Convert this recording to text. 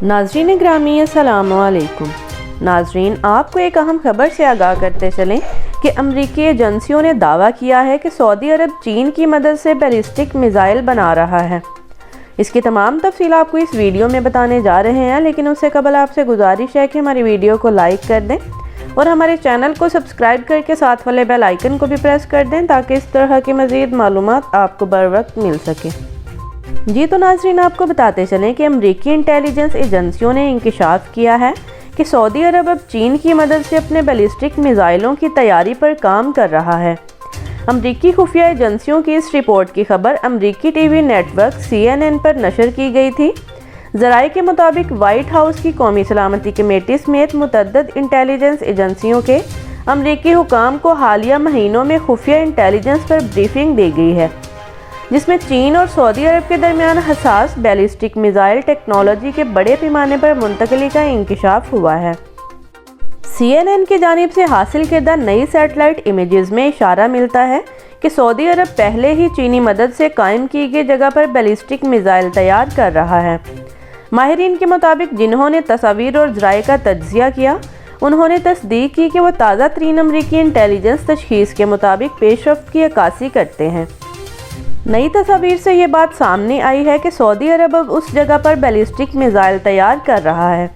नाज़रीन ग्रामी अस्सलाम वालेकुम। नाज़रीन, आपको एक अहम खबर से आगाह करते चलें कि अमरीकी एजेंसियों ने दावा किया है कि सऊदी अरब चीन की मदद से बैलिस्टिक मिज़ाइल बना रहा है। इसकी तमाम तफसील आपको इस वीडियो में बताने जा रहे हैं, लेकिन उससे कबल आपसे गुजारिश है कि हमारी वीडियो को लाइक कर दें और हमारे चैनल को सब्सक्राइब करके साथ वाले बेल आइकन को भी प्रेस कर दें ताकि इस तरह की मज़ीद मालूमात आपको बर वक्त मिल सके। जी तो नाज़रीन, आपको बताते चलें कि अमरीकी इंटेलिजेंस एजेंसियों ने इंकशाफ किया है कि सऊदी अरब अब चीन की मदद से अपने बैलिस्टिक मिज़ाइलों की तैयारी पर काम कर रहा है। अमरीकी खुफिया एजेंसियों की इस रिपोर्ट की खबर अमरीकी टीवी नेटवर्क CNN पर नशर की गई थी। ज़राए के मुताबिक वाइट हाउस की कौमी सलामती कमेटी समेत मुतअद्दिद इंटेलिजेंस एजेंसियों के अमरीकी हुकाम को हालिया महीनों में खुफिया इंटेलिजेंस पर ब्रीफिंग दी गई है, जिसमें चीन और सऊदी अरब के दरमियान हसास बैलिस्टिक मिज़ाइल टेक्नोलॉजी के बड़े पैमाने पर मुंतकली का इंकशाफ हुआ है। CNN की जानिब से हासिल करदा नई सैटेलाइट इमेजेस में इशारा मिलता है कि सऊदी अरब पहले ही चीनी मदद से कायम की गई जगह पर बैलिस्टिक मिज़ाइल तैयार कर रहा है। माहिरीन के मुताबिक जिन्होंने तस्वीर और ज़राए का तज्ज़िया किया, उन्होंने तस्दीक की कि वो ताज़ा तरीन अमरीकी इंटेलिजेंस तशख़ीस के मुताबिक पेशरफ्त की अक्कासी करते हैं। नई तस्वीर से ये बात सामने आई है कि सऊदी अरब अब उस जगह पर बैलिस्टिक मिज़ाइल तैयार कर रहा है।